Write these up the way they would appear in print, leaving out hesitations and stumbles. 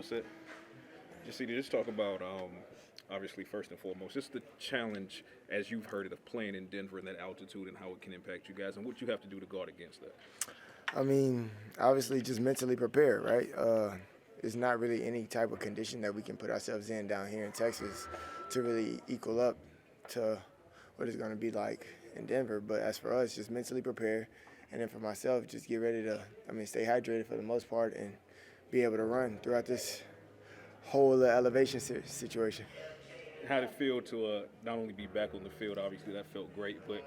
set. Just talk about obviously first and foremost, just the challenge as you've heard it of playing in Denver and that altitude and how it can impact you guys and what you have to do to guard against that. I mean, obviously just mentally prepared, right? It's not really any type of condition that we can put ourselves in down here in Texas to really equal up to what it's going to be like in Denver. But as for us, just mentally prepare. And then for myself, just get ready to, stay hydrated for the most part and be able to run throughout this whole elevation situation. How did it feel to not only be back on the field? Obviously, that felt great, but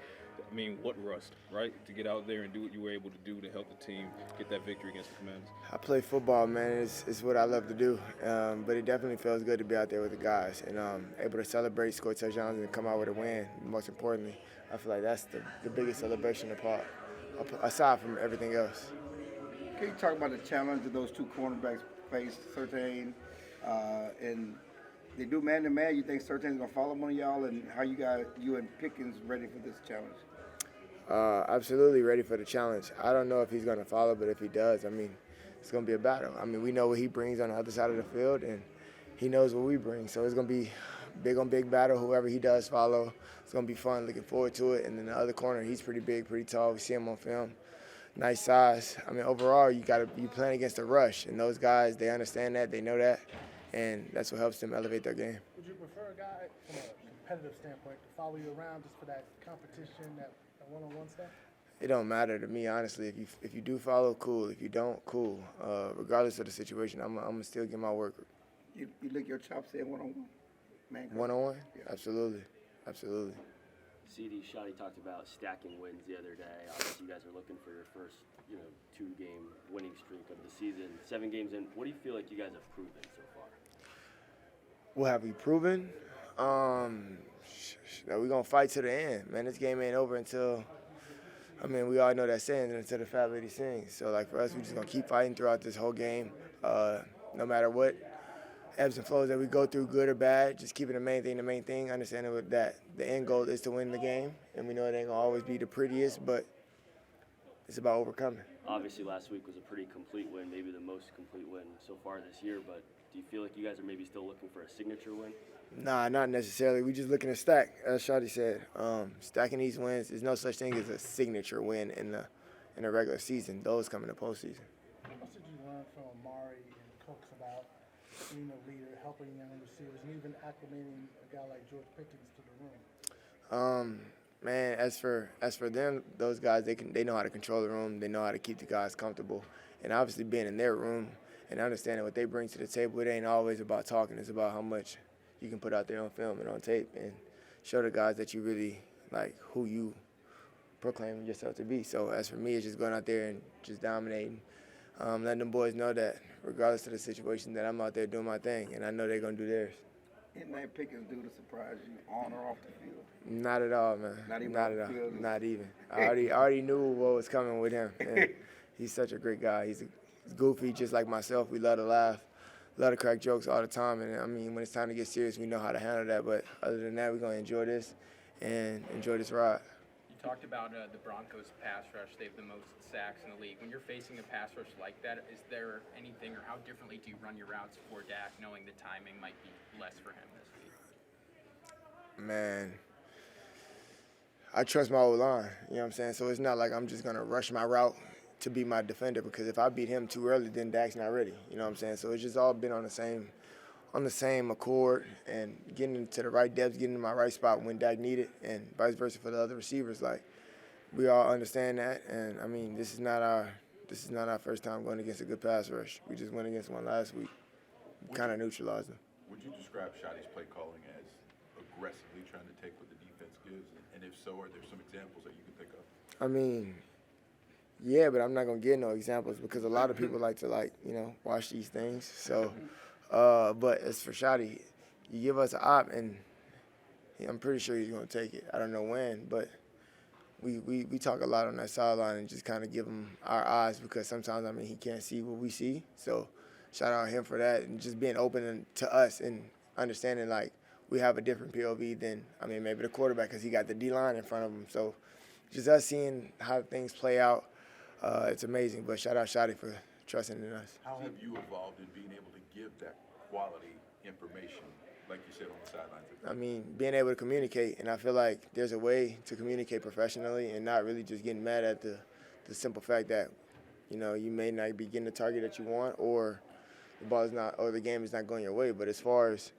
what rust, right? To get out there and do what you were able to do to help the team get that victory against the Commanders. I play football, man. It's what I love to do. But it definitely feels good to be out there with the guys and able to celebrate, score touchdowns, and come out with a win. Most importantly, I feel like that's the biggest celebration aside from everything else. Can you talk about the challenge that those two cornerbacks faced, Surtain, and they do man-to-man? You think Surtain's going to follow one of y'all, and how you and Pickens ready for this challenge? Absolutely ready for the challenge. I don't know if he's going to follow, but if he does, it's going to be a battle. We know what he brings on the other side of the field, and he knows what we bring. So it's going to be big on big battle, whoever he does follow. It's going to be fun, looking forward to it. And then the other corner, he's pretty big, pretty tall. We see him on film. Nice size. Overall, you playing against a rush, and those guys, they understand that, they know that, and that's what helps them elevate their game. Would you prefer a guy from a competitive standpoint to follow you around just for that competition, that one-on-one stuff? It don't matter to me, honestly. If you do follow, cool. If you don't, cool. Regardless of the situation, I'm gonna still get my work. You lick your chops in one-on-one? One-on-one? Yeah. Absolutely. CeeDee talked about stacking wins the other day. Obviously, you guys are looking for your first, 2-game winning streak of the season. 7 games in. What do you feel like you guys have proven so far? What have we proven? That we're going to fight to the end, man. This game ain't over until, we all know that saying, until the fat lady sings. So, for us, we're just going to keep fighting throughout this whole game, no matter what ebbs and flows that we go through, good or bad, just keeping the main thing, understanding that the end goal is to win the game. And we know it ain't going to always be the prettiest, but it's about overcoming. Obviously, last week was a pretty complete win, maybe the most complete win so far this year, but do you feel like you guys are maybe still looking for a signature win? Nah, not necessarily. We just looking to stack, as Shotty said. Stacking these wins, there's no such thing as a signature win in the regular season. Those come in the postseason. What did you learn from Amari and Cooks about being a leader, helping young receivers, and even acclimating a guy like George Pickens to the room? Man, as for them, those guys, they know how to control the room. They know how to keep the guys comfortable. And obviously being in their room and understanding what they bring to the table, it ain't always about talking. It's about how much you can put out there on film and on tape and show the guys that you really like who you proclaim yourself to be. So as for me, it's just going out there and just dominating, letting them boys know that regardless of the situation that I'm out there doing my thing, and I know they're going to do theirs. Didn't that Pickens do to surprise you on or off the field? Not at all, man. Not even Not off at the all. field? Not even. I already knew what was coming with him. And he's such a great guy. He's goofy, just like myself. We love to laugh, love to crack jokes all the time. And when it's time to get serious, we know how to handle that. But other than that, we're going to enjoy this and enjoy this ride. You talked about the Broncos pass rush. They have the most sacks in the league. When you're facing a pass rush like that, is there anything, or how differently do you run your routes for Dak, knowing the timing might be less for him this week? Man, I trust my O-line, you know what I'm saying? So it's not like I'm just going to rush my route to be my defender, because if I beat him too early, then Dak's not ready, you know what I'm saying? So it's just all been on the same accord and getting into the right depths, getting in my right spot when Dak needed, and vice versa for the other receivers. We all understand that, and this is not our first time going against a good pass rush. We just went against one last week, kind of neutralized them. Would you describe Shotty's play calling as aggressively trying to take what the defense gives? And if so, are there some examples that you can think of? Yeah, but I'm not going to give no examples because a lot of people like to, watch these things. So, but as for Shotty, you give us an op, and I'm pretty sure he's going to take it. I don't know when, but we talk a lot on that sideline and just kind of give him our eyes, because sometimes, he can't see what we see. So shout out him for that, and just being open to us and understanding, we have a different POV than, maybe the quarterback, because he got the D-line in front of him. So just us seeing how things play out, it's amazing. But shout out Shotty for trusting in us. How have you evolved in being able to give that quality information, like you said, on the sidelines? I mean, being able to communicate, and I feel like there's a way to communicate professionally and not really just getting mad at the simple fact that, you know, you may not be getting the target that you want, or the ball is not, or the game is not going your way. But as far as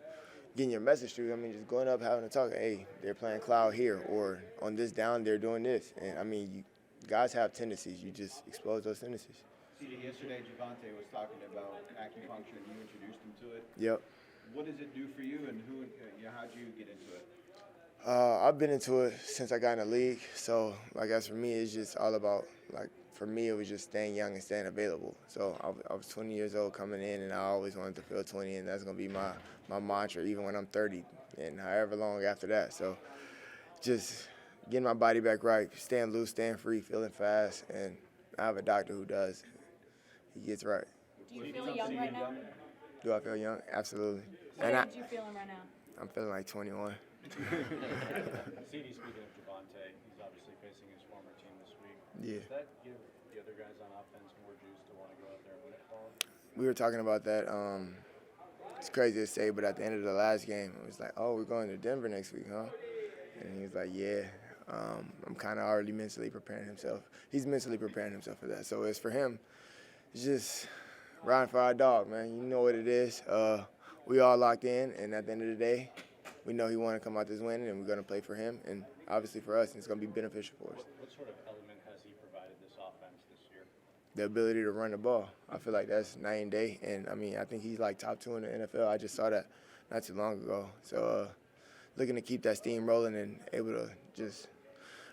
getting your message through, I mean, just going up, having a talk, hey, they're playing cloud here, or on this down, they're doing this. And I mean, guys have tendencies. You just expose those tendencies. CeeDee, yesterday Javonte was talking about acupuncture, and you introduced him to it. Yep. What does it do for you, and how'd you get into it? I've been into it since I got in the league. So I guess for me, it's just all about, like, for me, it was just staying young and staying available. So I was 20 years old coming in, and I always wanted to feel 20, and that's going to be my mantra, even when I'm 30 and however long after that. So just getting my body back right, staying loose, staying free, feeling fast, and I have a doctor who does. He gets right. Do you feel young right now? Do I feel young? Absolutely. What age are you feeling right now? I'm feeling like 21. CeeDee, speaking of Javonte, he's obviously facing his former team this week. Yeah. Does that give the other guys on offense more juice to want to go out there and win the ball? We were talking about that. It's crazy to say, but at the end of the last game, it was like, oh, we're going to Denver next week, huh? And he was like, yeah. I'm kind of already mentally preparing himself. He's mentally preparing himself for that. So it's for him, it's just riding for our dog, man. You know what it is. We all locked in, and at the end of the day, we know he want to come out this winning, and we're going to play for him, and obviously for us, it's going to be beneficial for us. What sort of element has he provided this offense this year? The ability to run the ball. I feel like that's night and day, and I mean, I think he's like top 2 in the NFL. I just saw that not too long ago. So looking to keep that steam rolling and able to just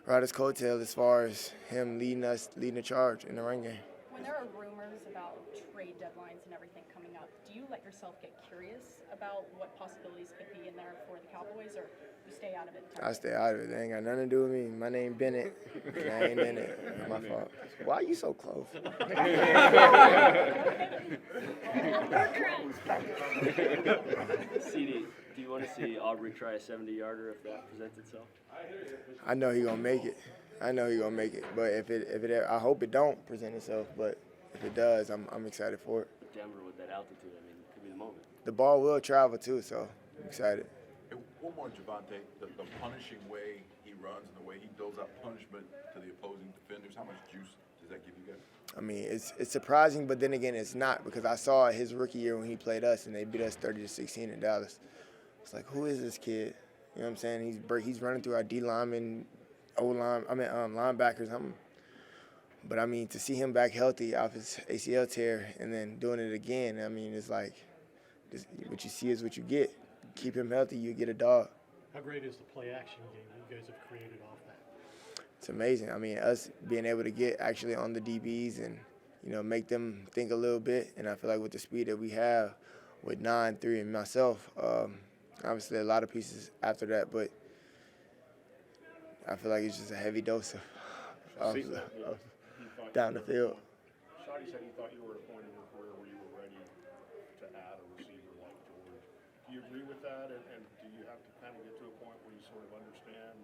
ride his coattail as far as him leading the charge in the run game. When there are rumors about trade deadlines and everything coming up, do you let yourself get curious about what possibilities could be in there for the Cowboys, or you stay out of it entirely? I stay out of it. They ain't got nothing to do with me. My name Bennett. And I ain't in it. It's my fault. Why are you so close? CeeDee, do you want to see Aubrey try a 70-yarder if that presents itself? I know he gonna make it. But if it, I hope it don't present itself. But if it does, I'm excited for it. Denver with that altitude, I mean, it could be the moment. The ball will travel too, so I'm excited. And one more, Javonte, the punishing way he runs and the way he doles out punishment to the opposing defenders, how much juice does that give you guys? I mean, it's surprising, but then again, it's not, because I saw his rookie year when he played us, and they beat us 30-16 in Dallas. It's like, who is this kid? You know what I'm saying? He's running through our D linemen, linebackers. But I mean, to see him back healthy off his ACL tear and then doing it again, I mean, it's like, what you see is what you get. Keep him healthy, you get a dog. How great is the play-action game you guys have created off that? It's amazing. I mean, us being able to get actually on the DBs and, you know, make them think a little bit. And I feel like with the speed that we have with 9-3 and myself, obviously a lot of pieces after that, but I feel like it's just a heavy dose of down the field. Shotty said he thought you were at a point in your career where you were ready to add a receiver like George. Do you agree with that? And do you have to kind of get to a point where you sort of understand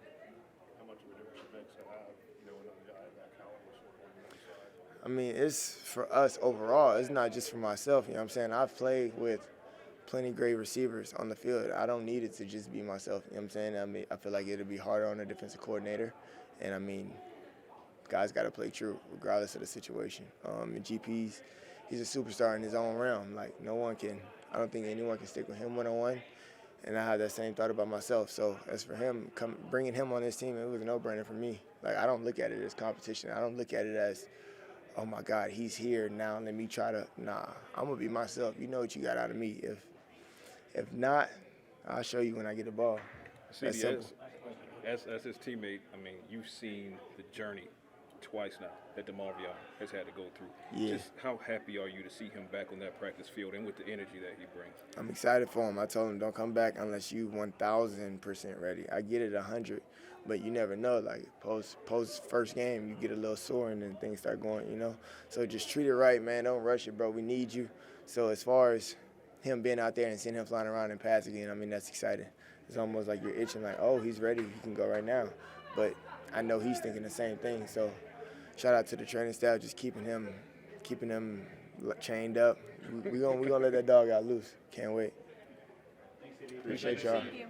how much of a difference it makes to have, you know, another guy of that caliber sort of on the other side? I mean, it's for us overall. It's not just for myself. You know what I'm saying? I've played with plenty great receivers on the field. I don't need it to just be myself. You know what I'm saying? I mean, I feel like it'll be harder on the defensive coordinator. And, I mean, guys got to play true regardless of the situation. And GP's, he's a superstar in his own realm. Like, I don't think anyone can stick with him one-on-one. And I had that same thought about myself. So as for him, bringing him on this team, it was a no-brainer for me. Like, I don't look at it as competition. I don't look at it as, oh, my God, he's here now. Let me try to, nah, I'm going to be myself. You know what you got out of me. If not, I'll show you when I get the ball. That's simple. As his teammate, I mean, you've seen the journey twice now that DeMarvion has had to go through. Yeah. Just how happy are you to see him back on that practice field and with the energy that he brings? I'm excited for him. I told him, don't come back unless you 1,000% ready. I get it 100, but you never know. Like, post first game, you get a little sore and then things start going, you know? So just treat it right, man. Don't rush it, bro. We need you. So as far as him being out there and seeing him flying around and pass again, I mean, that's exciting. It's almost like you're itching, like, oh, he's ready. He can go right now. But I know he's thinking the same thing. So shout out to the training staff, just keeping him chained up. We gonna let that dog out loose. Can't wait. Appreciate y'all. Thank you.